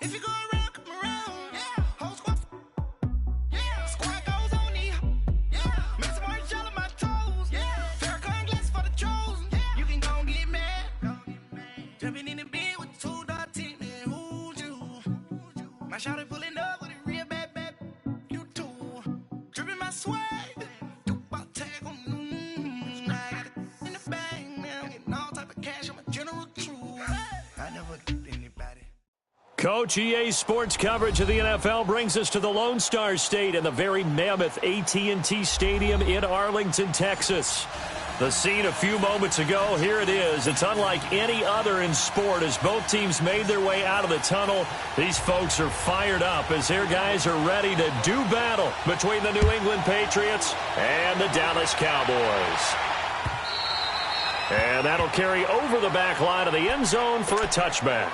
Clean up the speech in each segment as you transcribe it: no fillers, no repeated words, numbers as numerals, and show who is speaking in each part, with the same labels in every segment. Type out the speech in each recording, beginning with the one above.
Speaker 1: If you go around, come around. Yeah. Whole squad. Yeah. Squad goes on me. Yeah. Make some orange gel on my toes. Yeah. Farrakhan glass for the chosen. Yeah. You can go and get mad. Jumping in the bed with 2 dark teeth. Man, who's you? My shawty pulling up with a real bad. You too. Dripping my swag. I got it in the bag now. Getting all type of cash. I'm a general true. I never get anybody.
Speaker 2: Coach, EA Sports coverage of the NFL brings us to the Lone Star State and the very mammoth AT&T Stadium in Arlington, Texas. The scene a few moments ago, here it is. It's unlike any other in sport as both teams made their way out of the tunnel. These folks are fired up as their guys are ready to do battle between the New England Patriots and the Dallas Cowboys. And that'll carry over the back line of the end zone for a touchback.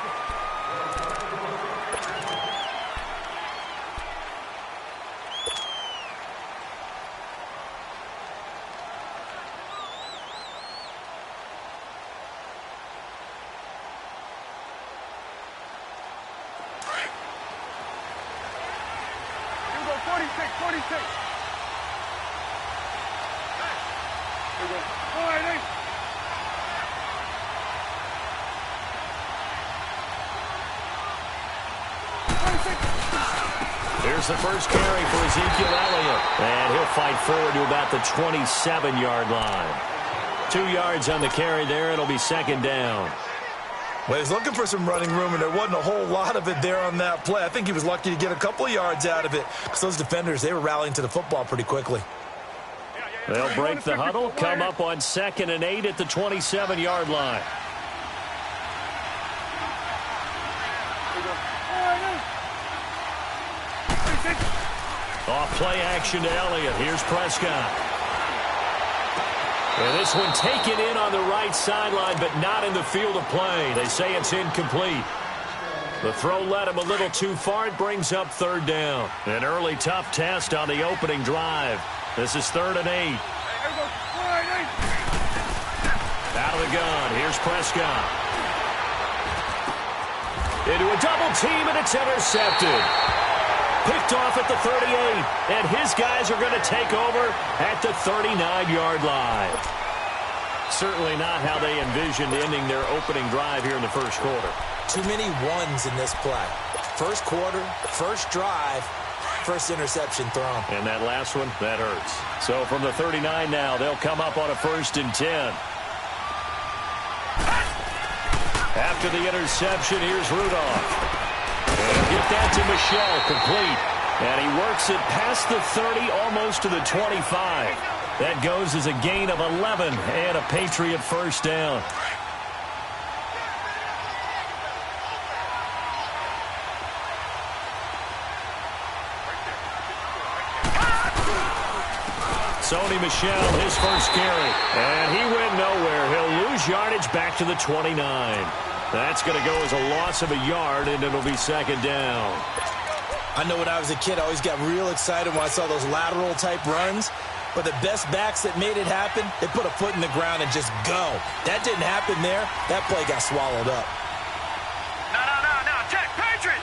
Speaker 2: Here's the first carry for Ezekiel Elliott. And he'll fight forward to about the 27-yard line. 2 yards on the carry there. It'll be second down.
Speaker 3: Well, he's looking for some running room, and there wasn't a whole lot of it there on that play. I think he was lucky to get a couple of yards out of it because those defenders, they were rallying to the football pretty quickly.
Speaker 2: They'll break the huddle, come up on 2nd and 8 at the 27-yard line. Off play action to Elliott. Here's Prescott. And this one taken in on the right sideline, but not in the field of play. They say it's incomplete. The throw led him a little too far. It brings up 3rd down. An early tough test on the opening drive. This is 3rd and 8. Out of the gun. Here's Prescott. Into a double team, and it's intercepted. Picked off at the 38, and his guys are going to take over at the 39-yard line. Certainly not how they envisioned ending their opening drive here in the first quarter.
Speaker 3: Too many ones in this play. First quarter, first drive, first interception thrown.
Speaker 2: And that last one, that hurts. So from the 39 now, they'll come up on a 1st and 10. After the interception, here's Rudolph. And get that to Michel, complete. And he works it past the 30, almost to the 25. That goes as a gain of 11 and a Patriot first down. Sony Michel, his first carry. And he went nowhere. He'll lose yardage back to the 29. That's going to go as a loss of a yard, and it'll be second down.
Speaker 3: I know when I was a kid, I always got real excited when I saw those lateral-type runs. But the best backs that made it happen, they put a foot in the ground and just go. That didn't happen there. That play got swallowed up.
Speaker 4: No. Check. Patriot!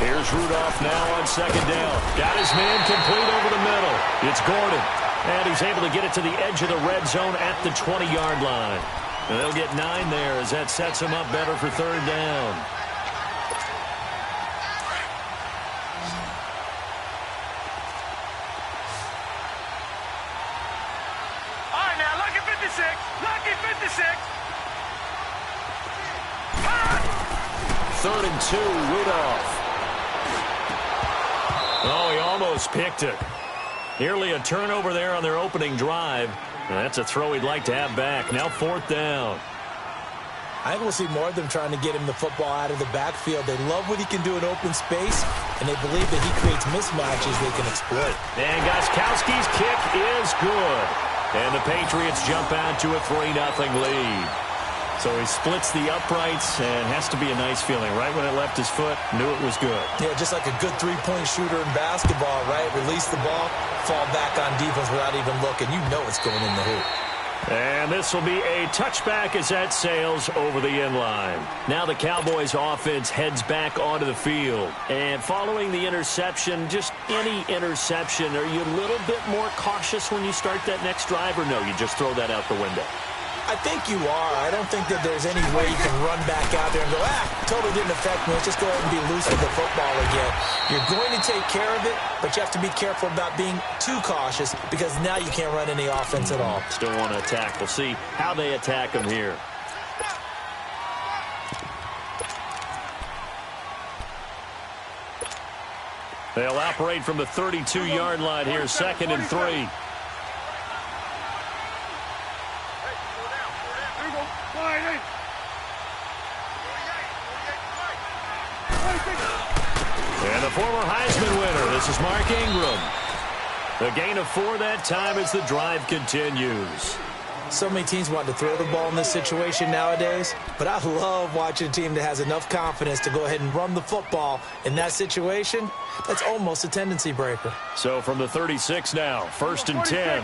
Speaker 2: Here's Rudolph now on second down. Got his man complete over the middle. It's Gordon. And he's able to get it to the edge of the red zone at the 20-yard line. And they'll get 9 there as that sets them up better for 3rd down.
Speaker 4: All right, now, lucky 56. Lucky 56.
Speaker 2: 3rd and 2, Rudolph. Oh, he almost picked it. Nearly a turnover there on their opening drive. And that's a throw he'd like to have back. Now 4th down.
Speaker 3: I think we'll see more of them trying to get him the football out of the backfield. They love what he can do in open space, and they believe that he creates mismatches they can exploit.
Speaker 2: And Gostkowski's kick is good. And the Patriots jump out to a 3-0 lead. So he splits the uprights, and has to be a nice feeling. Right when it left his foot, knew it was good.
Speaker 3: Yeah, just like a good three-point shooter in basketball, right? Release the ball, fall back on defense without even looking. You know it's going in the hoop.
Speaker 2: And this will be a touchback as that sails over the end line. Now the Cowboys offense heads back onto the field. And following the interception, just any interception, are you a little bit more cautious when you start that next drive, or no, you just throw that out the window?
Speaker 3: I think you are. I don't think that there's any way you can run back out there and go, totally didn't affect me. Let's just go ahead and be loose with the football again. You're going to take care of it, but you have to be careful about being too cautious because now you can't run any offense at all.
Speaker 2: Still want to attack. We'll see how they attack them here. They'll operate from the 32-yard line here, 2nd and 3. And the former Heisman winner, this is Mark Ingram. The gain of 4 that time as the drive continues.
Speaker 3: So many teams want to throw the ball in this situation nowadays, but I love watching a team that has enough confidence to go ahead and run the football in that situation. That's almost a tendency breaker.
Speaker 2: So from the 36 now, 1st and 10.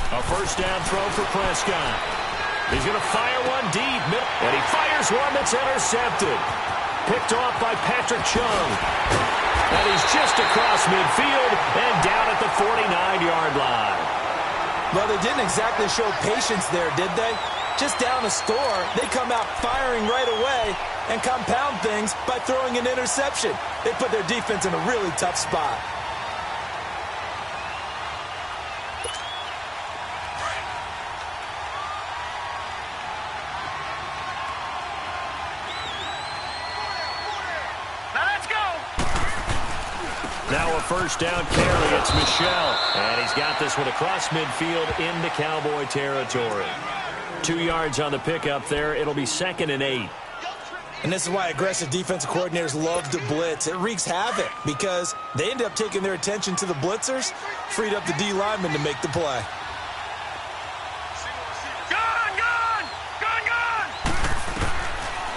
Speaker 2: A first down throw for Prescott. He's going to fire one deep, and he fires one that's intercepted. Picked off by Patrick Chung. And he's just across midfield and down at the 49-yard line.
Speaker 3: Well, they didn't exactly show patience there, did they? Just down a score, they come out firing right away and compound things by throwing an interception. They put their defense in a really tough spot.
Speaker 2: Now a first down carry. It's Michel. And he's got this one across midfield into Cowboy territory. 2 yards on the pickup there. It'll be 2nd and 8.
Speaker 3: And this is why aggressive defensive coordinators love to blitz. It wreaks havoc because they end up taking their attention to the blitzers, freed up the D lineman to make the play.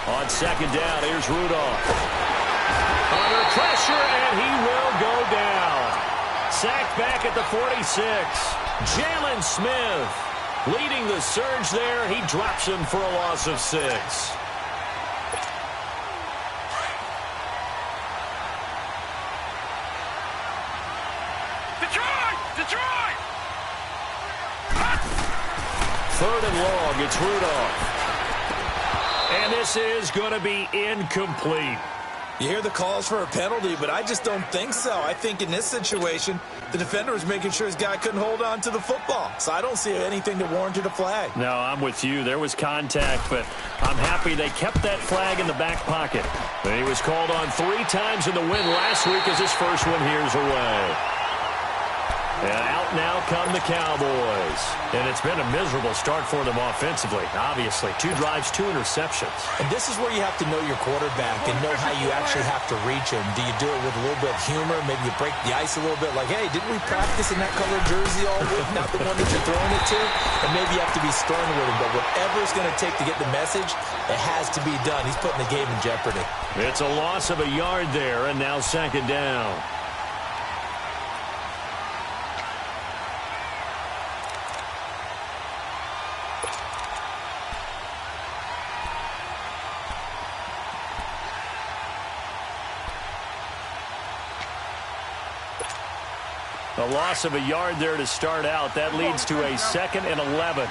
Speaker 2: On 2nd down, here's Rudolph. Under pressure, and he will go down. Sacked back at the 46. Jalen Smith leading the surge there. He drops him for a loss of 6.
Speaker 4: Detroit!
Speaker 2: 3rd and long, it's Rudolph. And this is going to be incomplete.
Speaker 3: You hear the calls for a penalty, but I just don't think so. I think in this situation, the defender was making sure his guy couldn't hold on to the football. So I don't see anything that warranted a flag.
Speaker 2: No, I'm with you. There was contact, but I'm happy they kept that flag in the back pocket. And he was called on 3 times in the win last week as his first one here's away. And out now come the Cowboys. And it's been a miserable start for them offensively. Obviously, 2 drives, 2 interceptions.
Speaker 3: And this is where you have to know your quarterback and know how you actually have to reach him. Do you do it with a little bit of humor? Maybe you break the ice a little bit like, hey, didn't we practice in that colored jersey all week? Not the one that you're throwing it to? And maybe you have to be stern with him. But whatever it's going to take to get the message, it has to be done. He's putting the game in jeopardy.
Speaker 2: It's a loss of a yard there, and now 2nd down. A loss of a yard there to start out. That leads to a 2nd and 11.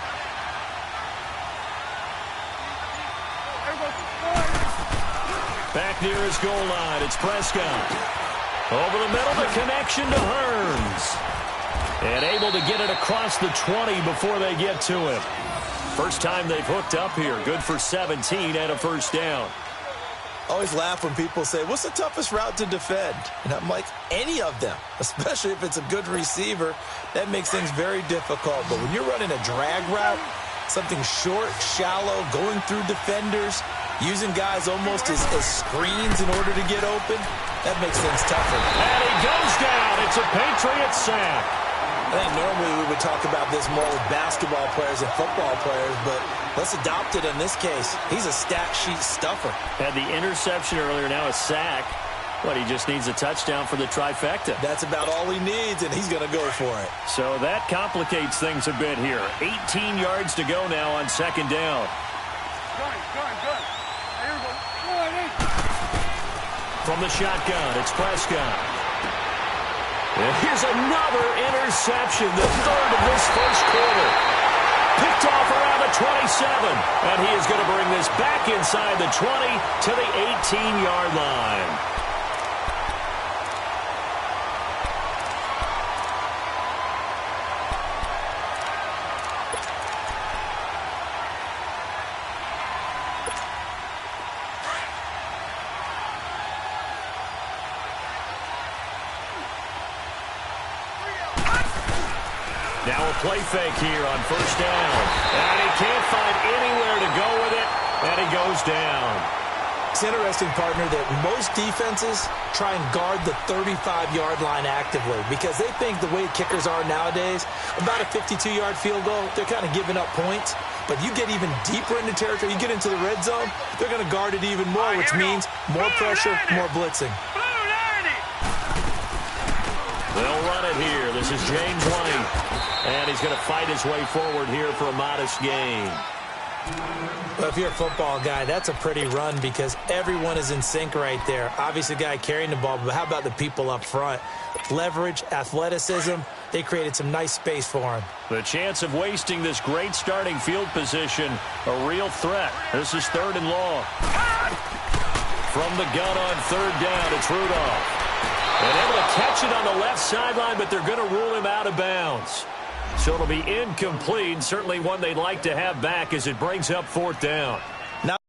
Speaker 2: Back near his goal line, it's Prescott. Over the middle, the connection to Hearns. And able to get it across the 20 before they get to him. First time they've hooked up here. Good for 17 and a first down.
Speaker 3: I always laugh when people say, what's the toughest route to defend? And I'm like, any of them, especially if it's a good receiver. That makes things very difficult. But when you're running a drag route, something short, shallow, going through defenders, using guys almost as screens in order to get open, that makes things tougher.
Speaker 2: And he goes down. It's a Patriot sack.
Speaker 3: I think normally we would talk about this more with basketball players and football players, but let's adopt it in this case. He's a stat sheet stuffer.
Speaker 2: Had the interception earlier, now a sack. But he just needs a touchdown for the trifecta.
Speaker 3: That's about all he needs, and he's going to go for it.
Speaker 2: So that complicates things a bit here. 18 yards to go now on second down.
Speaker 4: Good. Here we go.
Speaker 2: From the shotgun, it's Prescott. And here's another interception, the third of this first quarter. Picked off around the 27. And he is going to bring this back inside the 20 to the 18-yard line. Now a play fake here on first down. And he can't find anywhere to go with it, and he goes down.
Speaker 3: It's interesting, partner, that most defenses try and guard the 35-yard line actively because they think the way kickers are nowadays, about a 52-yard field goal, they're kind of giving up points. But you get even deeper into territory, you get into the red zone, they're going to guard it even more, which means more pressure, more blitzing.
Speaker 2: They'll run it here. This is James White. And he's going to fight his way forward here for a modest gain.
Speaker 3: Well, if you're a football guy, that's a pretty run because everyone is in sync right there. Obviously, the guy carrying the ball, but how about the people up front? Leverage, athleticism, they created some nice space for him.
Speaker 2: The chance of wasting this great starting field position, a real threat. This is 3rd and long. From the gun on 3rd down, it's Rudolph. And able to catch it on the left sideline, but they're going to rule him out of bounds. So it'll be incomplete, certainly one they'd like to have back as it brings up 4th down.
Speaker 3: Not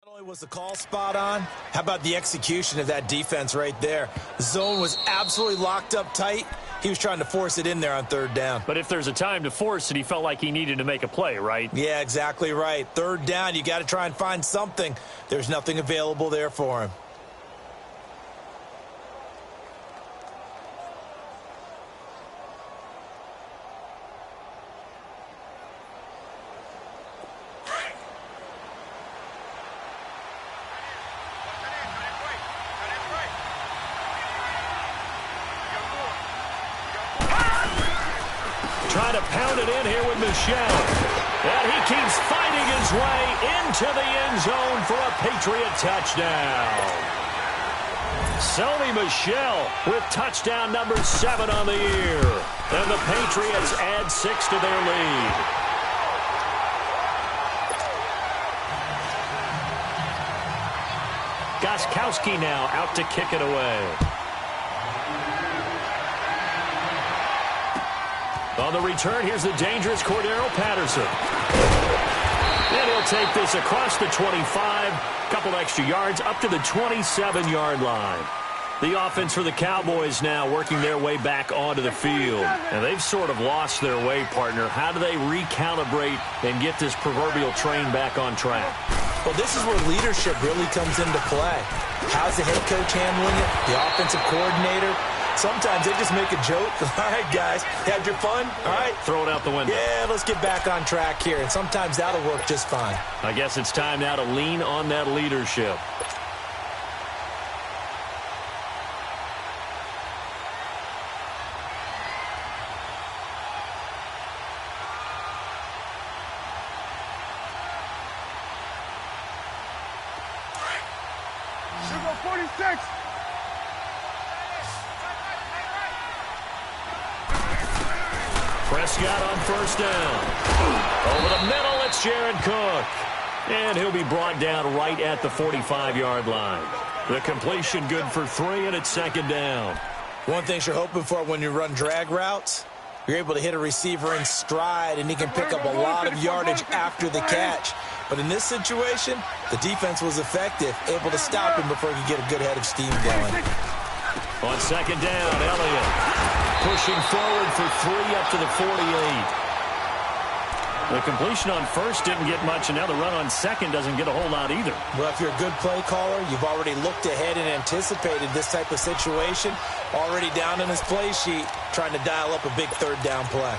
Speaker 3: only was the call spot on, how about the execution of that defense right there? The zone was absolutely locked up tight. He was trying to force it in there on 3rd down.
Speaker 2: But if there's a time to force it, he felt like he needed to make a play, right?
Speaker 3: Yeah, exactly right. 3rd down, you got to try and find something. There's nothing available there for him.
Speaker 2: Trying to pound it in here with Michel. And he keeps fighting his way into the end zone for a Patriot touchdown. Sony Michel with touchdown number 7 on the year. And the Patriots add 6 to their lead. Gostkowski now out to kick it away. On the return, here's the dangerous Cordero Patterson. And he'll take this across the 25, couple extra yards, up to the 27-yard line. The offense for the Cowboys now working their way back onto the field. And they've sort of lost their way, partner. How do they recalibrate and get this proverbial train back on track?
Speaker 3: Well, this is where leadership really comes into play. How's the head coach handling it? The offensive coordinator? Sometimes they just make a joke. All right, guys, had your fun? All right.
Speaker 2: Throw it out the window.
Speaker 3: Yeah, let's get back on track here. And sometimes that'll work just fine.
Speaker 2: I guess it's time now to lean on that leadership.
Speaker 4: Sugar 46.
Speaker 2: Prescott on first down. Over the middle, it's Jared Cook. And he'll be brought down right at the 45-yard line. The completion good for 3, and it's 2nd down.
Speaker 3: One thing you're hoping for when you run drag routes, you're able to hit a receiver in stride, and he can pick up a lot of yardage after the catch. But in this situation, the defense was effective, able to stop him before he could get a good head of steam going.
Speaker 2: On 2nd down, Elliott pushing forward for 3 up to the 48. The completion on first didn't get much, and now the run on second doesn't get a whole lot either.
Speaker 3: Well, if you're a good play caller, you've already looked ahead and anticipated this type of situation. Already down in his play sheet, trying to dial up a big 3rd down play.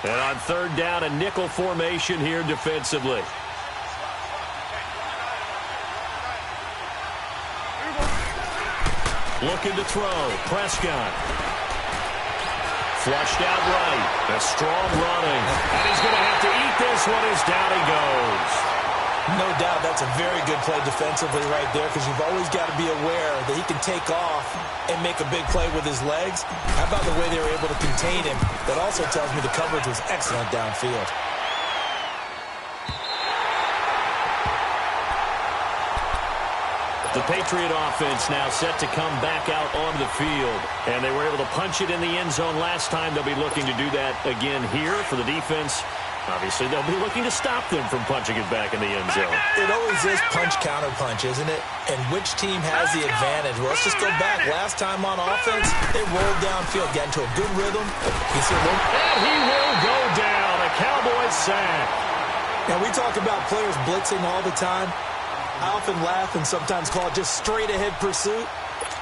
Speaker 2: And on third down, a nickel formation here defensively. Looking to throw. Prescott. Flushed out right. A strong running. And he's going to have to eat this one as down he goes.
Speaker 3: No doubt that's a very good play defensively right there, because you've always got to be aware that he can take off and make a big play with his legs. How about the way they were able to contain him? That also tells me the coverage was excellent downfield.
Speaker 2: The Patriot offense now set to come back out on the field. And they were able to punch it in the end zone last time. They'll be looking to do that again here for the defense. Obviously, they'll be looking to stop them from punching it back in the end zone.
Speaker 3: It always is punch-counter-punch, isn't it? And which team has the advantage? Well, let's just go back. Last time on offense, they rolled downfield, got into a good rhythm.
Speaker 2: And he will go down. A Cowboys sack.
Speaker 3: Now, we talk about players blitzing all the time. I often laugh and sometimes call it just straight-ahead pursuit.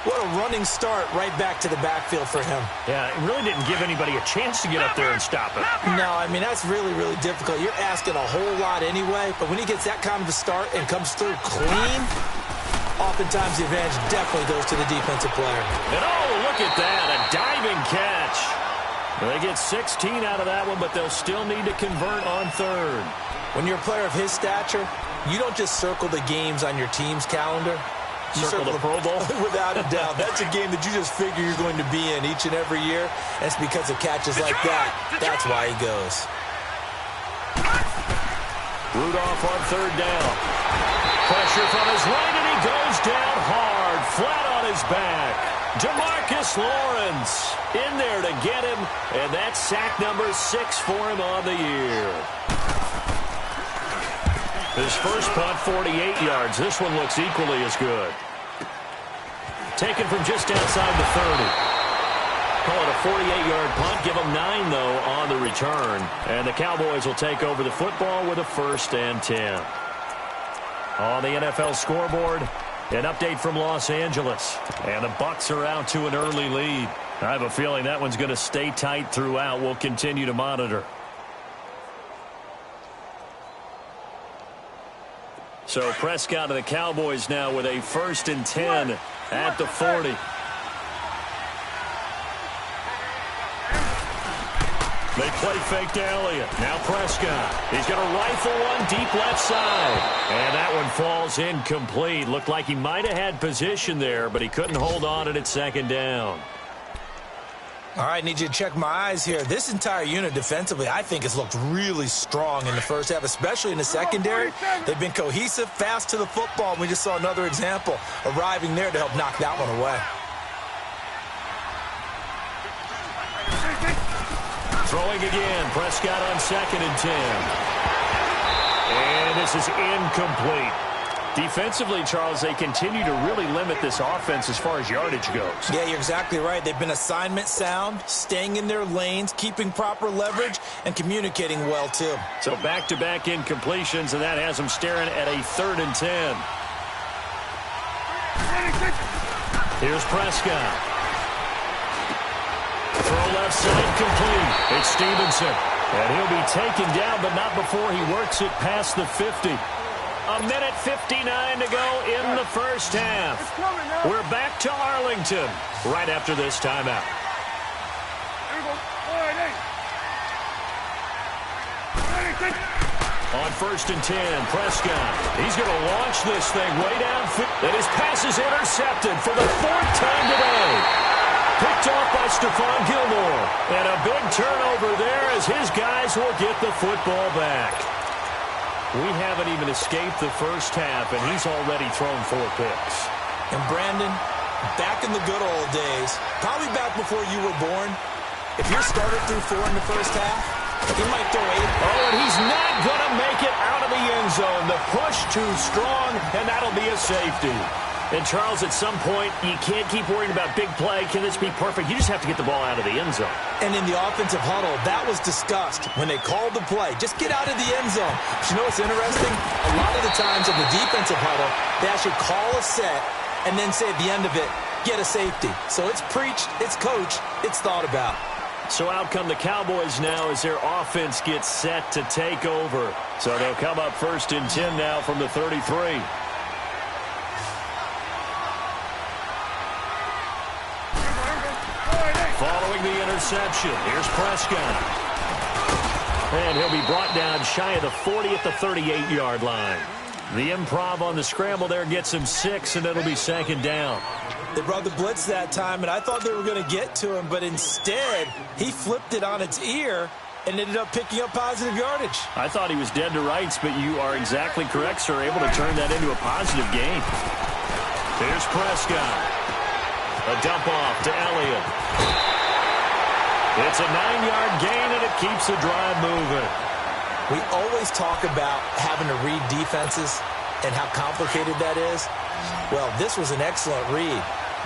Speaker 3: What a running start right back to the backfield for him.
Speaker 2: Yeah, it really didn't give anybody a chance to get up there and stop him.
Speaker 3: No, I mean, that's really, really difficult. You're asking a whole lot anyway, but when he gets that kind of a start and comes through clean, oftentimes the advantage definitely goes to the defensive player.
Speaker 2: And oh, look at that, a diving catch. They get 16 out of that one, but they'll still need to convert on third.
Speaker 3: When you're a player of his stature, you don't just circle the games on your team's calendar. You
Speaker 2: circle the Pro Bowl?
Speaker 3: Without a doubt. That's a game that you just figure you're going to be in each and every year. And it's because of catches like that. That's why he goes.
Speaker 2: Rudolph on third down. Pressure from his right, and he goes down hard, flat on his back. DeMarcus Lawrence in there to get him, and that's sack number 6 for him on the year. His first punt, 48 yards. This one looks equally as good. Taken from just outside the 30. Call it a 48-yard punt. Give him 9, though, on the return. And the Cowboys will take over the football with a 1st and 10. On the NFL scoreboard, an update from Los Angeles. And the Bucs are out to an early lead. I have a feeling that one's going to stay tight throughout. We'll continue to monitor. So Prescott of the Cowboys now with a 1st and 10 at the 40. They play fake to Elliott. Now Prescott. He's going to rifle one deep left side. And that one falls incomplete. Looked like he might have had position there, but he couldn't hold on at 2nd down.
Speaker 3: All right, need you to check my eyes here. This entire unit defensively, I think, has looked really strong in the first half, especially in the secondary. They've been cohesive, fast to the football. We just saw another example arriving there to help knock that one away.
Speaker 2: Throwing again. Prescott on 2nd and 10. And this is incomplete. Defensively, Charles, they continue to really limit this offense as far as yardage goes.
Speaker 3: Yeah, you're exactly right. They've been assignment sound, staying in their lanes, keeping proper leverage, and communicating well, too.
Speaker 2: So back-to-back incompletions, and that has them staring at a 3rd and 10. Here's Prescott. Throw left side complete. It's Stevenson. And he'll be taken down, but not before he works it past the 50. A minute 59 to go in the first half. We're back to Arlington right after this timeout. On 1st and 10, Prescott. He's going to launch this thing way down. And his pass is intercepted for the 4th time today. Picked off by Stephon Gilmore. And a big turnover there as his guys will get the football back. We haven't even escaped the first half, and he's already thrown 4 picks.
Speaker 3: And Brandon, back in the good old days, probably back before you were born, if your starter threw 4 in the first half, he might throw 8.
Speaker 2: Oh, and he's not going to make it out of the end zone. The push too strong, and that'll be a safety. And, Charles, at some point, you can't keep worrying about big play. Can this be perfect? You just have to get the ball out of the end zone.
Speaker 3: And in the offensive huddle, that was discussed when they called the play. Just get out of the end zone. But you know what's interesting? A lot of the times in the defensive huddle, they actually call a set and then say at the end of it, get a safety. So it's preached, it's coached, it's thought about.
Speaker 2: So out come the Cowboys now as their offense gets set to take over. So they'll come up 1st and 10 now from the 33. Following the interception, here's Prescott. And he'll be brought down shy of the 40 at the 38-yard line. The improv on the scramble there gets him 6, and it'll be 2nd down.
Speaker 3: They brought the blitz that time, and I thought they were going to get to him, but instead, he flipped it on its ear and ended up picking up positive yardage.
Speaker 2: I thought he was dead to rights, but you are exactly correct, sir, able to turn that into a positive gain. Here's Prescott. A dump off to Elliott. It's a 9-yard gain, and it keeps the drive moving.
Speaker 3: We always talk about having to read defenses and how complicated that is. Well, this was an excellent read.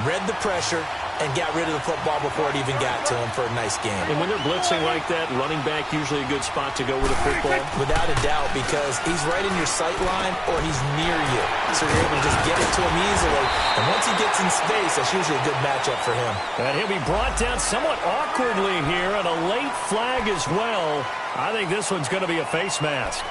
Speaker 3: Read the pressure and got rid of the football before it even got to him for a nice game.
Speaker 2: And when they're blitzing like that, running back usually a good spot to go with a football.
Speaker 3: Without a doubt, because he's right in your sight line or he's near you. So you're able to just get it to him easily. And once he gets in space, that's usually a good matchup for him.
Speaker 2: And he'll be brought down somewhat awkwardly here, and a late flag as well. I think this one's going to be a face mask.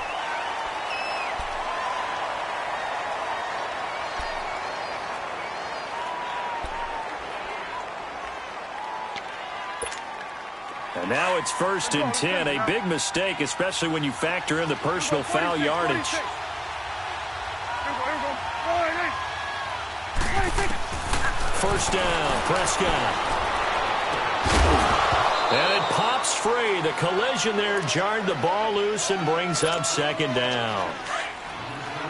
Speaker 2: And now it's 1st and 10. A big mistake, especially when you factor in the personal foul yardage. First down, Prescott. And it pops free. The collision there jarred the ball loose and brings up 2nd down.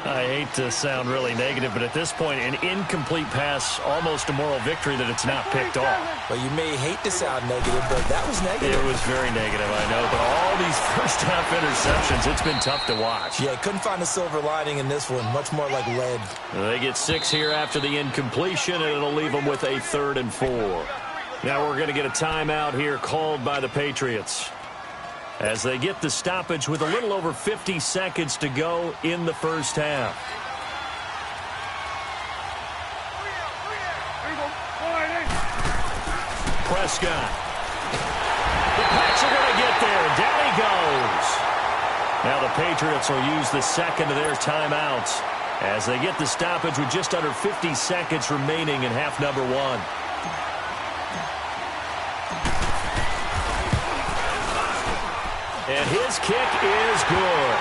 Speaker 2: I hate to sound really negative, but at this point, an incomplete pass, almost a moral victory that it's not picked off.
Speaker 3: Well, you may hate to sound negative, but that was negative.
Speaker 2: It was very negative, I know. But all these first-half interceptions, it's been tough to watch.
Speaker 3: Yeah, couldn't find a silver lining in this one. Much more like lead.
Speaker 2: They get 6 here after the incompletion, and it'll leave them with a 3rd and 4. Now we're going to get a timeout here called by the Patriots as they get the stoppage with a little over 50 seconds to go in the first half. Prescott. The Pats are going to get there. Down he goes. Now the Patriots will use the second of their timeouts as they get the stoppage with just under 50 seconds remaining in half number 1. And his kick is good.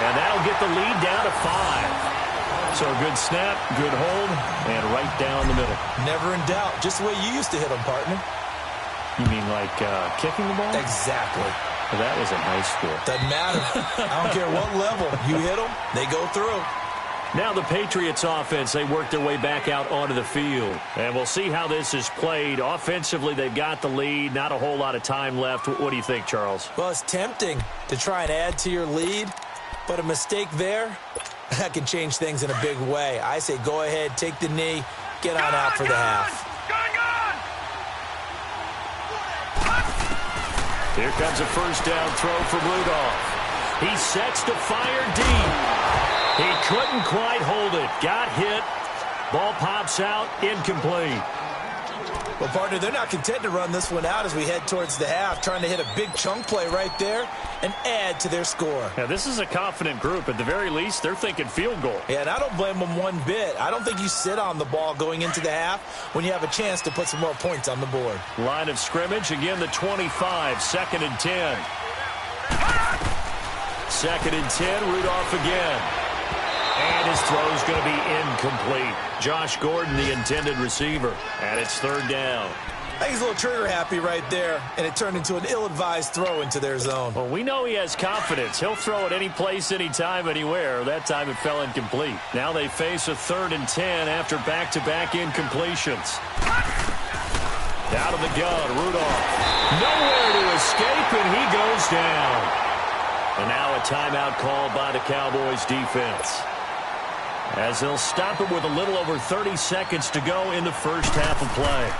Speaker 2: And that'll get the lead down to 5. So a good snap, good hold, and right down the middle.
Speaker 3: Never in doubt. Just the way you used to hit them, partner.
Speaker 2: You mean like kicking the ball?
Speaker 3: Exactly.
Speaker 2: Well, that was in high school.
Speaker 3: Doesn't matter. I don't care what level. You hit them, they go through.
Speaker 2: Now the Patriots offense, they work their way back out onto the field. And we'll see how this is played. Offensively, they've got the lead. Not a whole lot of time left. What do you think, Charles?
Speaker 3: Well, it's tempting to try and add to your lead, but a mistake there, that can change things in a big way. I say go ahead, take the knee, get on out for the half.
Speaker 2: Here comes a first down throw for Rudolph. He sets to fire deep. He couldn't quite hold it. Got hit. Ball pops out. Incomplete.
Speaker 3: Well, partner, they're not content to run this one out as we head towards the half, trying to hit a big chunk play right there and add to their score.
Speaker 2: Yeah, this is a confident group. At the very least, they're thinking field goal.
Speaker 3: Yeah, and I don't blame them one bit. I don't think you sit on the ball going into the half when you have a chance to put some more points on the board.
Speaker 2: Line of scrimmage, again the 25, 2nd and 10. 2nd and 10, Rudolph again. And his throw is going to be incomplete. Josh Gordon, the intended receiver. And it's 3rd down.
Speaker 3: I think he's a little trigger happy right there, and it turned into an ill-advised throw into their zone.
Speaker 2: Well, we know he has confidence. He'll throw it any place, anytime, anywhere. That time it fell incomplete. Now they face a 3rd and 10 after back-to-back incompletions. Out of the gun, Rudolph. Nowhere to escape, and he goes down. And now a timeout called by the Cowboys defense, as they'll stop it with a little over 30 seconds to go in the first half of play.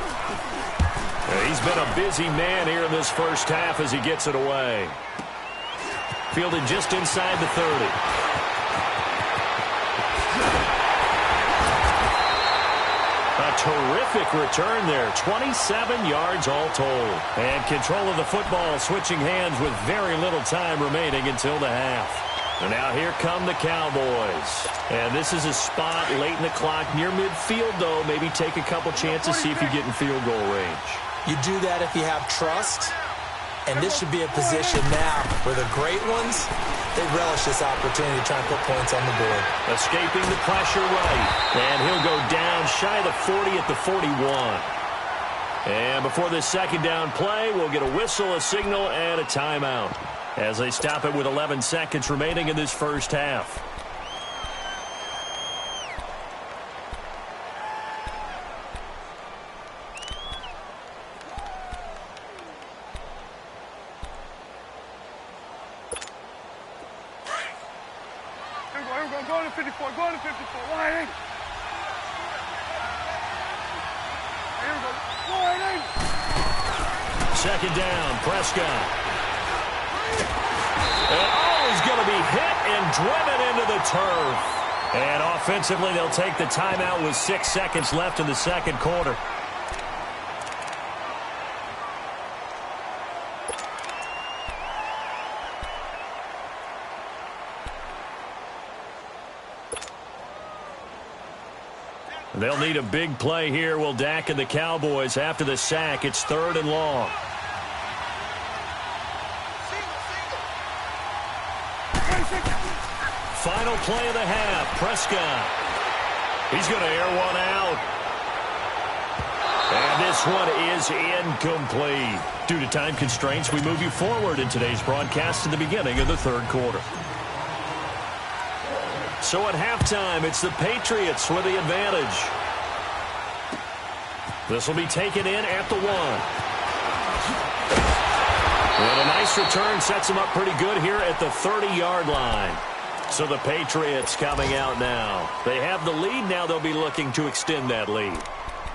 Speaker 2: He's been a busy man here in this first half as he gets it away. Fielded just inside the 30. A terrific return there. 27 yards all told. And control of the football switching hands with very little time remaining until the half. And now here come the Cowboys. And this is a spot late in the clock near midfield, though. Maybe take a couple chances, see if you get in field goal range.
Speaker 3: You do that if you have trust. And this should be a position now where the great ones, they relish this opportunity to try and put points on the board.
Speaker 2: Escaping the pressure right. And he'll go down shy of the 40 at the 41. And before this second down play, we'll get a whistle, a signal, and a timeout as they stop it with 11 seconds remaining in this first half.
Speaker 4: Go to 54, go to 54. Wide in. Here we go. Wide in.
Speaker 2: Second down, Prescott. And he's going to be hit and driven into the turf. And offensively, they'll take the timeout with 6 seconds left in the second quarter. They'll need a big play here. Will Dak and the Cowboys after the sack. It's 3rd and long. Final play of the half. Prescott. He's going to air one out. And this one is incomplete. Due to time constraints, we move you forward in today's broadcast to the beginning of the third quarter. So at halftime, it's the Patriots with the advantage. This will be taken in at the 1. And a nice return sets them up pretty good here at the 30-yard line. So the Patriots coming out now. They have the lead. Now they'll be looking to extend that lead.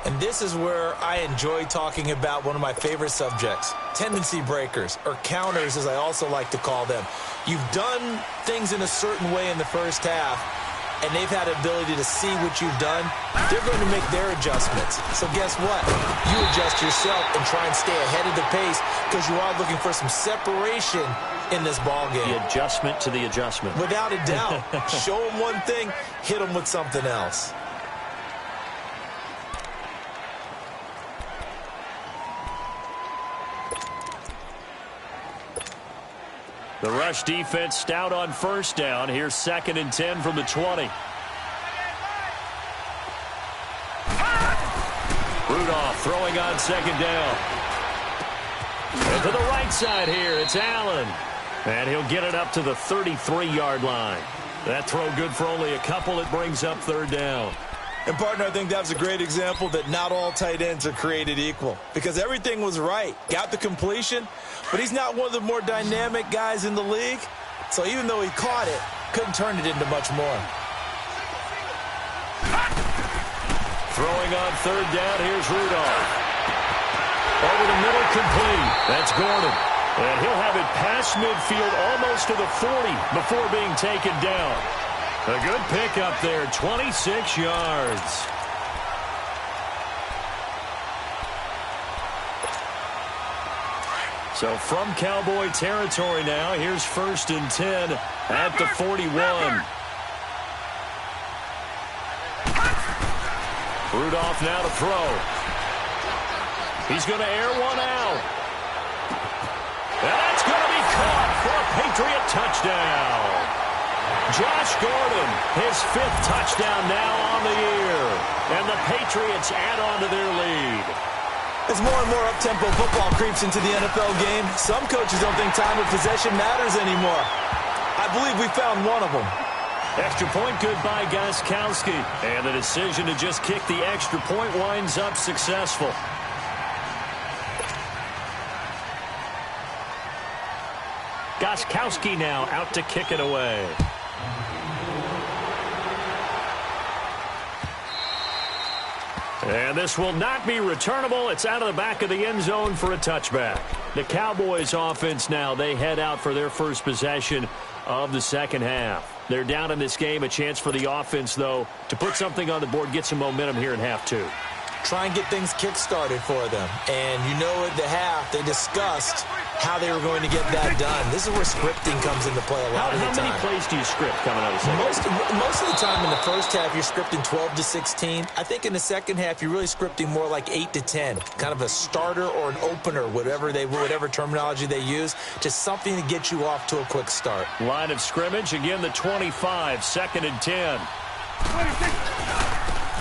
Speaker 3: And this is where I enjoy talking about one of my favorite subjects, tendency breakers, or counters as I also like to call them. You've done things in a certain way in the first half, and they've had the ability to see what you've done. They're going to make their adjustments. So guess what? You adjust yourself and try and stay ahead of the pace because you are looking for some separation in this ball game.
Speaker 2: The adjustment to the adjustment.
Speaker 3: Without a doubt. Show them one thing, hit them with something else.
Speaker 2: The rush defense stout on first down. Here's 2nd and 10 from the 20. Rudolph throwing on 2nd down. And to the right side here, it's Allen. And he'll get it up to the 33-yard line. That throw good for only a couple. It brings up 3rd down.
Speaker 3: And, partner, I think that was a great example that not all tight ends are created equal because everything was right. Got the completion, but he's not one of the more dynamic guys in the league. So even though he caught it, couldn't turn it into much more.
Speaker 2: Throwing on 3rd down, here's Rudolph. Over the middle, complete. That's Gordon. And he'll have it past midfield almost to the 40 before being taken down. A good pickup there, 26 yards. So from Cowboy territory now, here's 1st and 10 at the 41. Rudolph now to throw. He's going to air one out. And that's going to be caught for a Patriot touchdown. Josh Gordon, his 5th touchdown now on the year. And the Patriots add on to their lead.
Speaker 3: As more and more up-tempo football creeps into the NFL game, some coaches don't think time of possession matters anymore. I believe we found one of them.
Speaker 2: Extra point good by Gostkowski. And the decision to just kick the extra point winds up successful. Gostkowski now out to kick it away. And this will not be returnable. It's out of the back of the end zone for a touchback. The Cowboys offense now, they head out for their first possession of the second half. They're down in this game. A chance for the offense, though, to put something on the board, get some momentum here in half 2.
Speaker 3: try and get things kick-started for them. And you know at the half, they discussed how they were going to get that done. This is where scripting comes into play a lot of the time.
Speaker 2: How many plays do you script coming out of the second?
Speaker 3: Most of the time in the first half, you're scripting 12 to 16. I think in the second half, you're really scripting more like 8 to 10. Kind of a starter or an opener, whatever terminology they use. Just something to get you off to a quick start.
Speaker 2: Line of scrimmage, again the 25, 2nd and 10.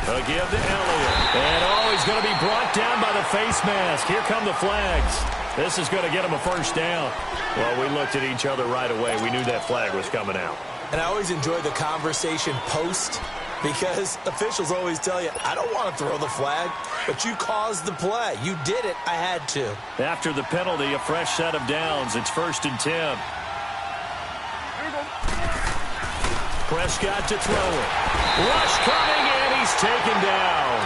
Speaker 2: A give to Elliott. And he's going to be brought down by the face mask. Here come the flags. This is going to get him a first down. Well, we looked at each other right away. We knew that flag was coming out.
Speaker 3: And I always enjoy the conversation post, because officials always tell you, I don't want to throw the flag, but you caused the play. You did it. I had to.
Speaker 2: After the penalty, a fresh set of downs. It's 1st and 10. Prescott to throw it. Rush coming, and he's taken down.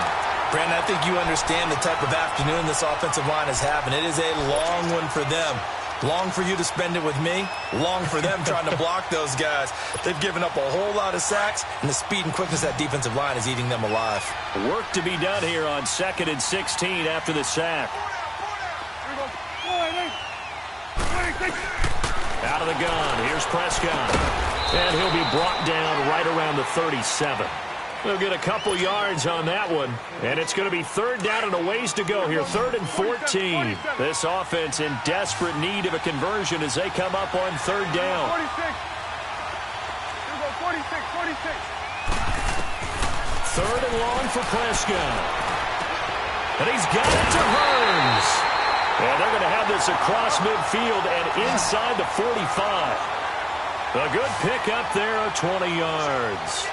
Speaker 3: Brandon, I think you understand the type of afternoon this offensive line is having. It is a long one for them. Long for you to spend it with me. Long for them trying to block those guys. They've given up a whole lot of sacks, and the speed and quickness of that defensive line is eating them alive.
Speaker 2: Work to be done here on 2nd and 16 after the sack. Out of the gun. Here's Prescott. And he'll be brought down right around the 37. They'll get a couple yards on that one. And it's going to be 3rd down and a ways to go here. 3rd and 14. This offense in desperate need of a conversion as they come up on 3rd down. 3rd and long for Prescott. And he's got it to Burns. And they're going to have this across midfield and inside the 45. A good pickup there of 20 yards.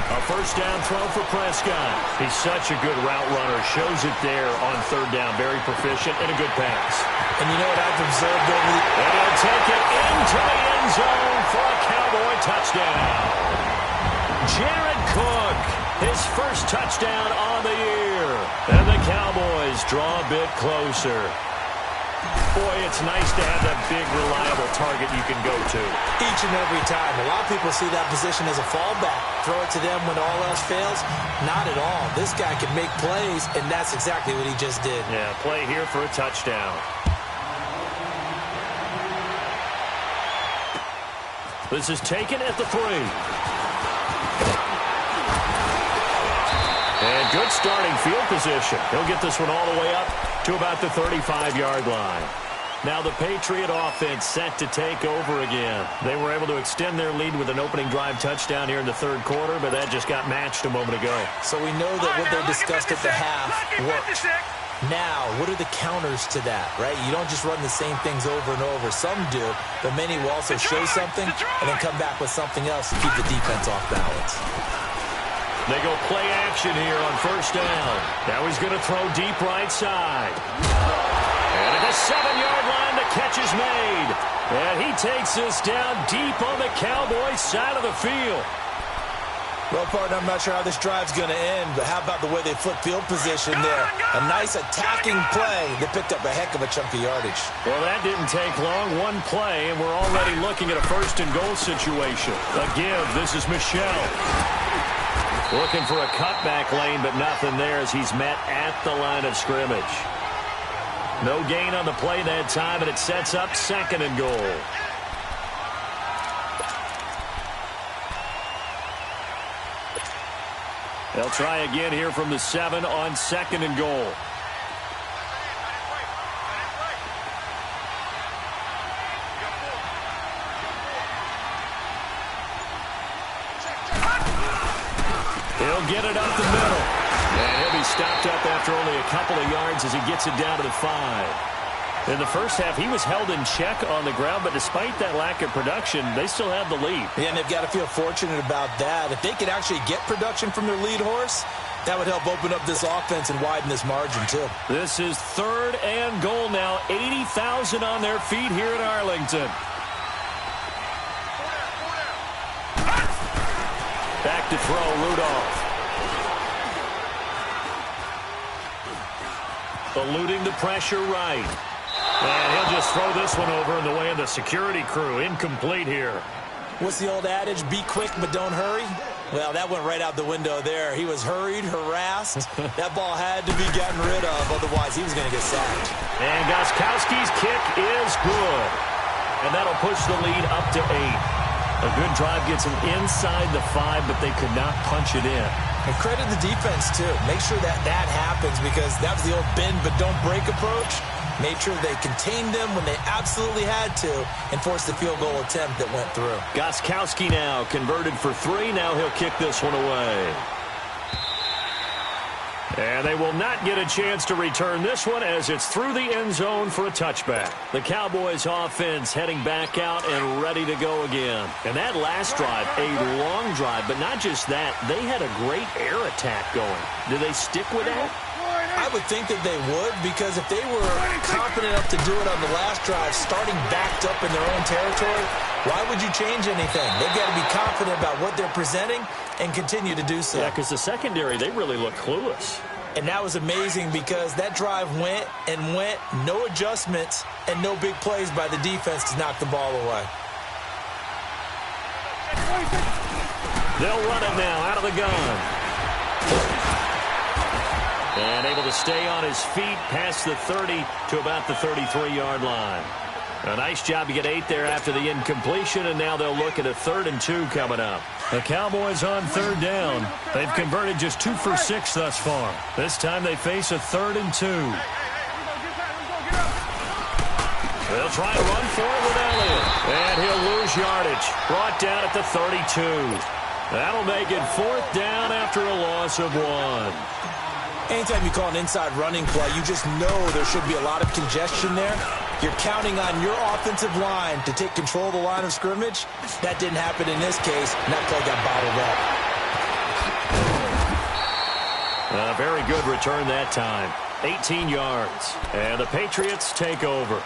Speaker 2: A first down throw for Prescott. He's such a good route runner. Shows it there on 3rd down. Very proficient and a good pass.
Speaker 3: And you know what I've observed over the...
Speaker 2: And he'll take it into the end zone for a Cowboy touchdown. Jared Cook, his first touchdown on the year. And the Cowboys draw a bit closer. Boy, it's nice to have that big, reliable target you can go to.
Speaker 3: Each and every time. A lot of people see that position as a fallback. Throw it to them when all else fails. Not at all. This guy can make plays, and that's exactly what he just did.
Speaker 2: Yeah, play here for a touchdown. This is taken at the 3. And good starting field position. He'll get this one all the way up to about the 35-yard line. Now the Patriot offense set to take over again. They were able to extend their lead with an opening drive touchdown here in the 3rd quarter, but that just got matched a moment ago.
Speaker 3: So we know that what they discussed at the half worked. Now, what are the counters to that, right? You don't just run the same things over and over. Some do, but many will also show something and then come back with something else to keep the defense off balance.
Speaker 2: They go play action here on 1st down. Now he's going to throw deep right side. And at the 7-yard line, the catch is made. And he takes this down deep on the Cowboys side of the field.
Speaker 3: Well, partner, I'm not sure how this drive's going to end, but how about the way they flip field position there? A nice attacking play that picked up a heck of a chunk of yardage.
Speaker 2: Well, that didn't take long. One play, and we're already looking at a 1st and goal situation. A give. This is Michelle. Looking for a cutback lane, but nothing there as he's met at the line of scrimmage. No gain on the play that time, and it sets up 2nd and goal. They'll try again here from the 7 on 2nd and goal. He'll get it up the middle. And he'll be stopped up after only a couple of yards as he gets it down to the 5. In the first half, he was held in check on the ground, but despite that lack of production, they still have the lead.
Speaker 3: Yeah, and they've got to feel fortunate about that. If they could actually get production from their lead horse, that would help open up this offense and widen this margin, too.
Speaker 2: This is 3rd and goal now. 80,000 on their feet here at Arlington. Back to throw, Rudolph. Eluding the pressure right. And he'll just throw this one over in the way of the security crew. Incomplete here.
Speaker 3: What's the old adage? Be quick, but don't hurry. Well, that went right out the window there. He was hurried, harassed. That ball had to be gotten rid of, otherwise he was going to get sacked.
Speaker 2: And Gostkowski's kick is good. And that'll push the lead up to 8. A good drive gets them inside the 5, but they could not punch it in.
Speaker 3: And credit the defense, too. Make sure that happens, because that was the old bend but don't break approach. Made sure they contained them when they absolutely had to and forced the field goal attempt that went through.
Speaker 2: Gostkowski now converted for 3. Now he'll kick this one away. And they will not get a chance to return this one as it's through the end zone for a touchback. The Cowboys offense heading back out and ready to go again. And that last drive, a long drive, but not just that, they had a great air attack going. Do they stick with that?
Speaker 3: I would think that they would, because if they were confident enough to do it on the last drive, starting backed up in their own territory, why would you change anything? They've got to be confident about what they're presenting and continue to do so.
Speaker 2: Yeah, because the secondary, they really look clueless.
Speaker 3: And that was amazing, because that drive went and went, no adjustments and no big plays by the defense to knock the ball away.
Speaker 2: They'll run it now out of the gun. And able to stay on his feet past the 30 to about the 33-yard line. A nice job to get 8 there after the incompletion, and now they'll look at a 3rd and 2 coming up. The Cowboys on 3rd down. They've converted just 2 for 6 thus far. This time they face a 3rd and 2. They'll try to run for it with Elliott. And he'll lose yardage. Brought down at the 32. That'll make it 4th down after a loss of 1.
Speaker 3: Anytime you call an inside running play, you just know there should be a lot of congestion there. You're counting on your offensive line to take control of the line of scrimmage. That didn't happen in this case, and that play got bottled up.
Speaker 2: A very good return that time. 18 yards. And the Patriots take over.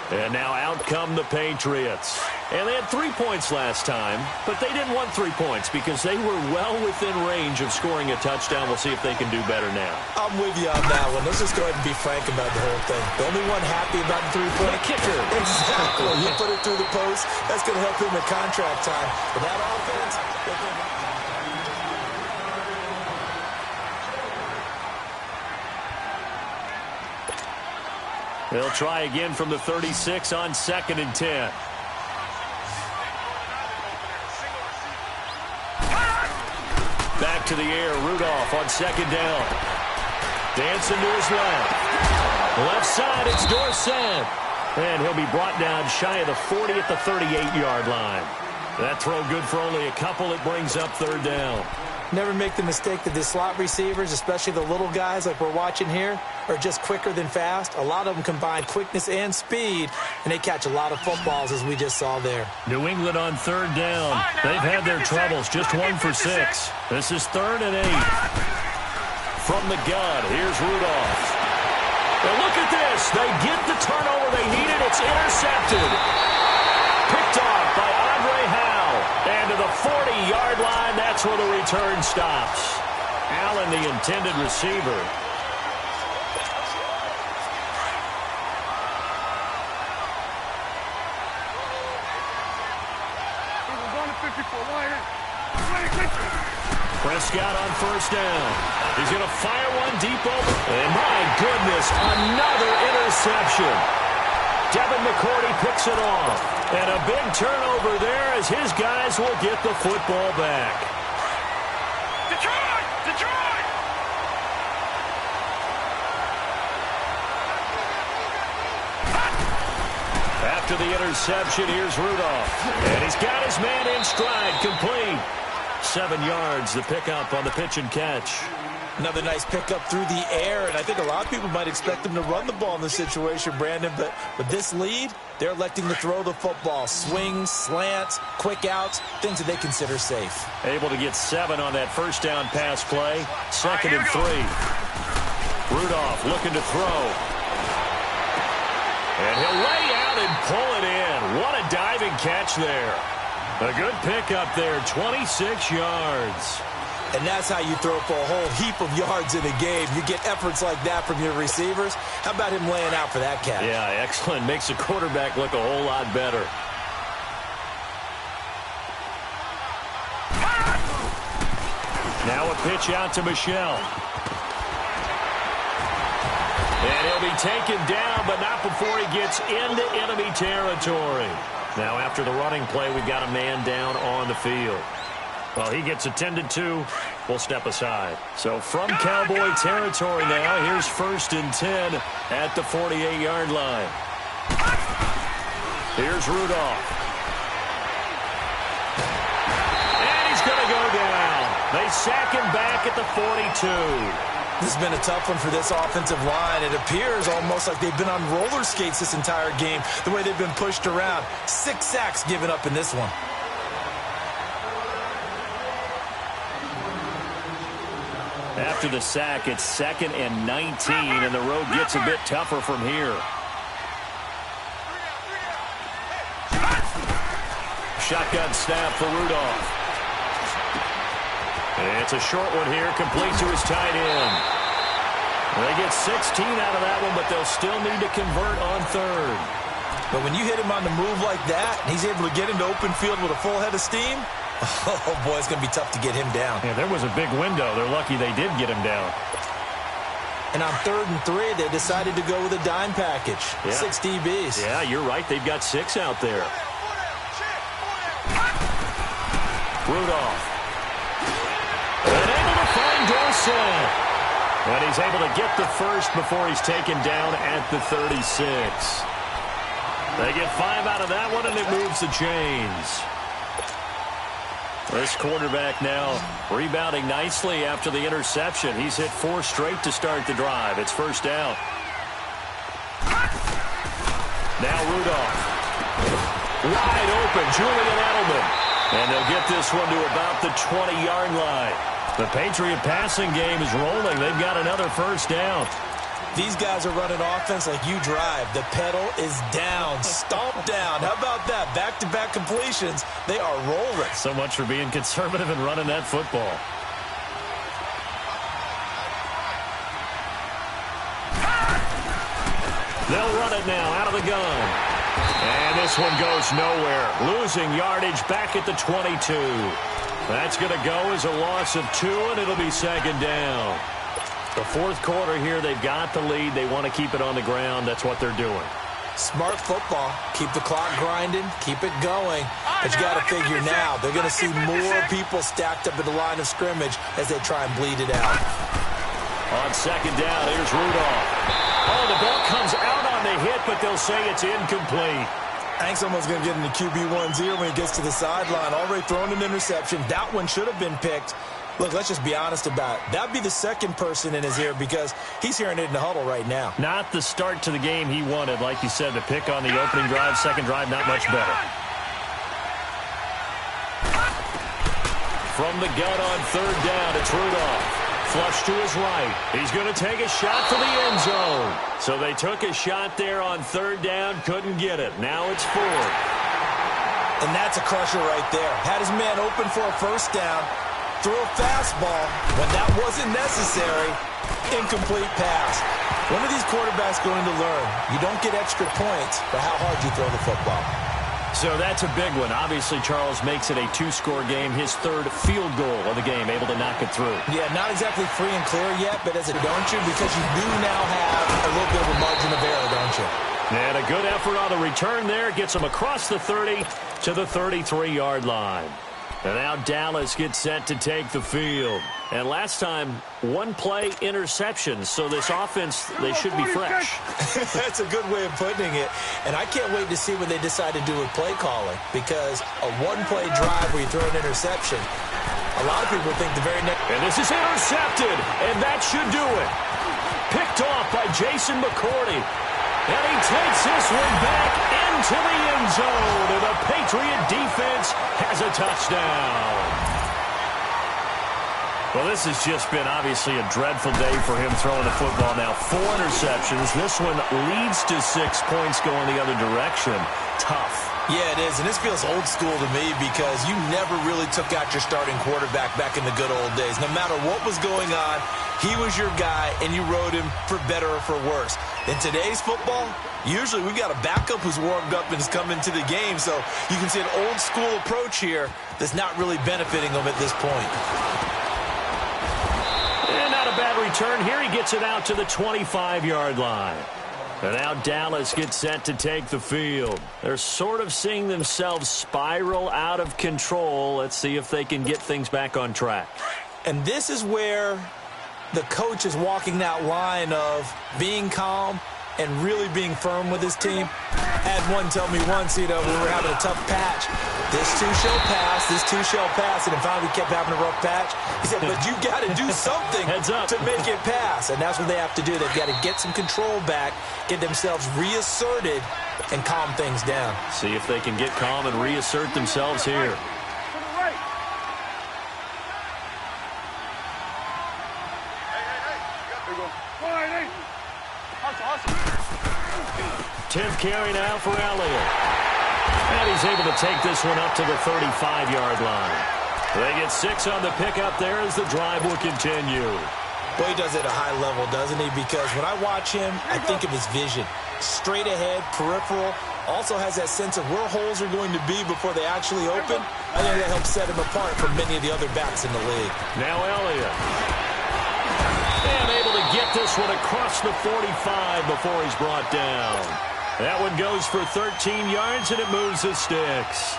Speaker 2: And now out come the Patriots. And they had 3 points last time, but they didn't want 3 points because they were well within range of scoring a touchdown. We'll see if they can do better now.
Speaker 3: I'm with you on that one. Let's just go ahead and be frank about the whole thing. The only one happy about the 3-point
Speaker 2: kicker.
Speaker 3: Exactly. You put it through the post. That's going to help him in contract time. But that offense...
Speaker 2: They'll try again from the 36 on 2nd and 10. Back to the air, Rudolph on 2nd down. Dancing to his left. Left side, it's Dorsett. And he'll be brought down shy of the 40 at the 38-yard line. That throw good for only a couple. It brings up 3rd down.
Speaker 3: Never make the mistake that the slot receivers, especially the little guys like we're watching here, are just quicker than fast. A lot of them combine quickness and speed, and they catch a lot of footballs, as we just saw there.
Speaker 2: New England on 3rd down. They've had their troubles, just 1 for 6. This is 3rd and 8. From the gun, here's Rudolph. And look at this. They get the turnover they needed. It's intercepted. Picked off by Andre Howe. And to the 40-yard line, that's where the return stops. Allen, the intended receiver. Prescott on 1st down. He's going to fire one deep over. And my goodness, another interception. Devin McCourty picks it off. And a big turnover there as his guys will get the football back.
Speaker 4: Detroit! Detroit!
Speaker 2: After the interception, here's Rudolph. And he's got his man in stride, complete. 7 yards, the pickup on the pitch and catch.
Speaker 3: Another nice pickup through the air, and I think a lot of people might expect them to run the ball in this situation, Brandon, but with this lead, they're electing to throw the football. Swings, slants, quick outs, things that they consider safe.
Speaker 2: Able to get 7 on that 1st down pass play. 2nd and 3. Rudolph looking to throw. And he'll lay out and pull it in. What a diving catch there. A good pickup there, 26 yards.
Speaker 3: And that's how you throw for a whole heap of yards in a game. You get efforts like that from your receivers. How about him laying out for that catch?
Speaker 2: Yeah, excellent. Makes the quarterback look a whole lot better. Now a pitch out to Michelle. And he'll be taken down, but not before he gets into enemy territory. Now after the running play, we've got a man down on the field. Well, he gets attended to. We'll step aside. So from Cowboy territory now, here's 1st and 10 at the 48-yard line. Here's Rudolph. And he's going to go down. They sack him back at the 42.
Speaker 3: This has been a tough one for this offensive line. It appears almost like they've been on roller skates this entire game, the way they've been pushed around. 6 sacks given up in this one.
Speaker 2: After the sack, it's 2nd and 19, and the road gets a bit tougher from here. Shotgun snap for Rudolph. It's a short one here, complete to his tight end. They get 16 out of that one, but they'll still need to convert on 3rd.
Speaker 3: But when you hit him on the move like that, and he's able to get into open field with a full head of steam, oh, boy, it's going to be tough to get him down.
Speaker 2: Yeah, there was a big window. They're lucky they did get him down.
Speaker 3: And on 3rd and 3, they decided to go with a dime package. Yeah. 6 DBs.
Speaker 2: Yeah, you're right. They've got 6 out there. Rudolph. And able to find Dorsett. But he's able to get the first before he's taken down at the 36. They get 5 out of that one, and it moves the chains. This quarterback now rebounding nicely after the interception. He's hit 4 straight to start the drive. It's 1st down. Now Rudolph. Wide open, Julian Edelman. And they'll get this one to about the 20-yard line. The Patriot passing game is rolling. They've got another 1st down.
Speaker 3: These guys are running offense like you drive. The pedal is down, stomp down. How about that? Back-to-back completions. They are rolling.
Speaker 2: So much for being conservative and running that football. They'll run it now out of the gun. And this one goes nowhere. Losing yardage back at the 22. That's going to go as a loss of 2, and it'll be 2nd down. The 4th quarter here, they've got the lead. They want to keep it on the ground. That's what they're doing.
Speaker 3: Smart football. Keep the clock grinding. Keep it going. But you got to figure now, they're going to see more people stacked up at the line of scrimmage as they try and bleed it out.
Speaker 2: On 2nd down, here's Rudolph. Oh, the ball comes out on the hit, but they'll say it's incomplete.
Speaker 3: I think someone's going to get into QB1's ear when he gets to the sideline. Already thrown an interception. That one should have been picked. Look, let's just be honest about it. That'd be the 2nd person in his ear because he's hearing it in the huddle right now.
Speaker 2: Not the start to the game he wanted. Like you said, the pick on the opening drive, 2nd drive, not much better. From the gun on 3rd down, it's Rudolph. Flush to his right. He's going to take a shot for the end zone. So they took a shot there on 3rd down, couldn't get it. Now it's 4th.
Speaker 3: And that's a crusher right there. Had his man open for a 1st down. Threw a fastball when that wasn't necessary. Incomplete pass. When are these quarterbacks going to learn? You don't get extra points for how hard you throw the football.
Speaker 2: So that's a big one. Obviously, Charles makes it a 2-score game. His 3rd field goal of the game, able to knock it through.
Speaker 3: Yeah, not exactly free and clear yet, but as a don't you? Because you do now have a little bit of a margin of error, don't you?
Speaker 2: And a good effort on the return there. Gets him across the 30 to the 33-yard line. And now Dallas gets set to take the field. And last time, 1 play interception. So this offense, they should be fresh.
Speaker 3: That's a good way of putting it. And I can't wait to see what they decide to do with play calling. Because a 1-play drive where you throw an interception, a lot of people think the very next...
Speaker 2: And this is intercepted. And that should do it. Picked off by Jason McCourty. And he takes this one back into the end zone. And the Patriot defense has a touchdown. Well, this has just been obviously a dreadful day for him throwing the football. Now 4 interceptions. This one leads to 6 points going the other direction. Tough.
Speaker 3: Yeah, it is, and this feels old school to me because you never really took out your starting quarterback back in the good old days. No matter what was going on, he was your guy, and you rode him for better or for worse. In today's football, usually we got a backup who's warmed up and is coming to the game, so you can see an old school approach here that's not really benefiting them at this point.
Speaker 2: And not a bad return here. He gets it out to the 25-yard line. And now Dallas gets set to take the field. They're sort of seeing themselves spiral out of control. Let's see if they can get things back on track.
Speaker 3: And this is where the coach is walking that line of being calm and really being firm with his team. I had one tell me once, we were having a tough patch. This too shall pass, this too shall pass. And then finally we kept having a rough patch. He said, but you got to do something to make it pass. And that's what they have to do. They've got to get some control back, get themselves reasserted, and calm things down.
Speaker 2: See if they can get calm and reassert themselves here. 10th carry now for Elliott. And he's able to take this one up to the 35-yard line. They get 6 on the pickup there as the drive will continue.
Speaker 3: Boy, he does it at a high level, doesn't he? Because when I watch him, I think of his vision. Straight ahead, peripheral. Also has that sense of where holes are going to be before they actually open. I think that helps set him apart from many of the other backs in the league.
Speaker 2: Now Elliott. And able to get this one across the 45 before he's brought down. That one goes for 13 yards, and it moves the sticks.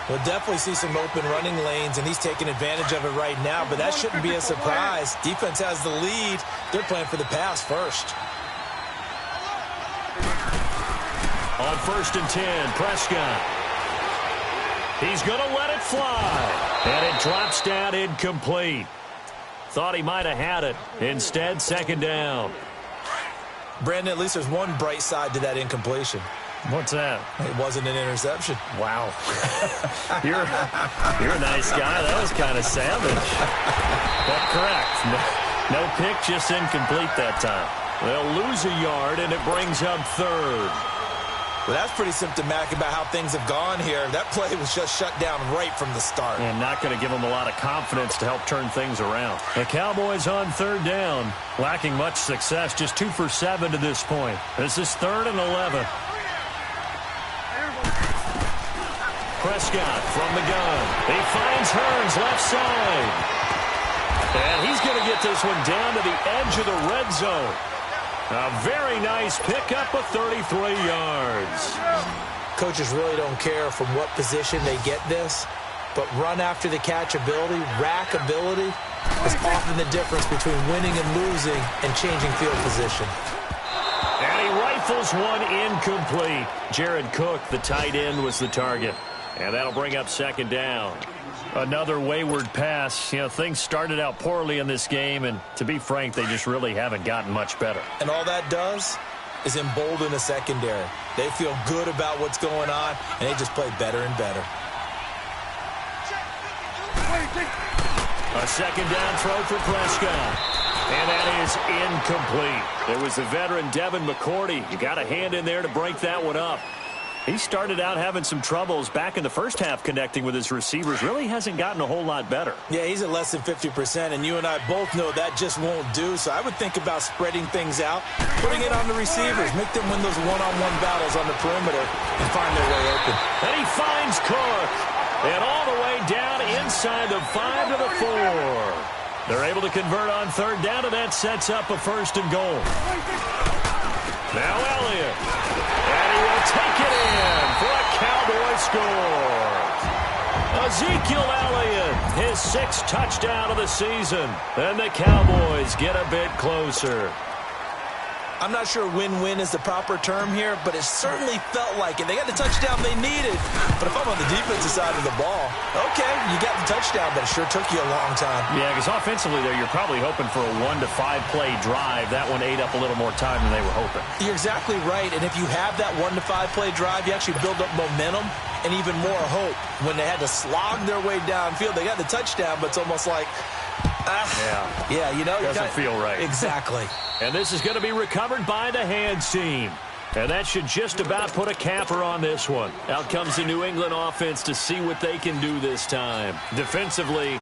Speaker 3: We'll definitely see some open running lanes, and he's taking advantage of it right now, but that shouldn't be a surprise. Defense has the lead. They're playing for the pass first.
Speaker 2: On 1st and 10, Prescott. He's going to let it fly. And it drops down incomplete. Thought he might have had it. Instead, 2nd down.
Speaker 3: Brandon, at least there's one bright side to that incompletion.
Speaker 2: What's that?
Speaker 3: It wasn't an interception.
Speaker 2: Wow. You're a nice guy. That was kind of savage. But correct. No pick, just incomplete that time. They'll lose a yard, and it brings up 3rd.
Speaker 3: Well, that's pretty symptomatic about how things have gone here. That play was just shut down right from the start.
Speaker 2: And not going to give them a lot of confidence to help turn things around. The Cowboys on 3rd down. Lacking much success, just 2 for 7 to this point. This is 3rd and 11. Prescott from the gun. He finds Hearns left side. And he's going to get this one down to the edge of the red zone. A very nice pickup of 33 yards.
Speaker 3: Coaches really don't care from what position they get this, but run after the catch ability, rack ability, is often the difference between winning and losing and changing field position.
Speaker 2: And he rifles one incomplete. Jared Cook, the tight end, was the target. And that'll bring up 2nd down. Another wayward pass. Things started out poorly in this game, and to be frank, they just really haven't gotten much better.
Speaker 3: And all that does is embolden the secondary. They feel good about what's going on, and they just play better and better.
Speaker 2: A 2nd down throw for Prescott. And that is incomplete. It was the veteran Devin McCourty. You got a hand in there to break that one up. He started out having some troubles back in the first half connecting with his receivers. Really hasn't gotten a whole lot better.
Speaker 3: Yeah, he's at less than 50%, and you and I both know that just won't do. So I would think about spreading things out, putting it on the receivers, make them win those one-on-one battles on the perimeter and find their way open.
Speaker 2: And he finds Cook. And all the way down inside the 5 to the 4. They're able to convert on 3rd down, and that sets up a 1st and goal. Now Elliott. And he will take it in for a Cowboy score. Ezekiel Elliott, his 6th touchdown of the season. And the Cowboys get a bit closer.
Speaker 3: I'm not sure win-win is the proper term here, but it certainly felt like it. They got the touchdown they needed. But if I'm on the defensive side of the ball, okay, you got the touchdown, but it sure took you a long time.
Speaker 2: Yeah, because offensively there, you're probably hoping for a 1 to 5 play drive. That one ate up a little more time than they were hoping.
Speaker 3: You're exactly right, and if you have that 1 to 5 play drive, you actually build up momentum and even more hope. When they had to slog their way downfield, they got the touchdown, but it's almost like,
Speaker 2: doesn't feel right.
Speaker 3: Exactly.
Speaker 2: And this is going to be recovered by the hands team. And that should just about put a capper on this one. Out comes the New England offense to see what they can do this time. Defensively,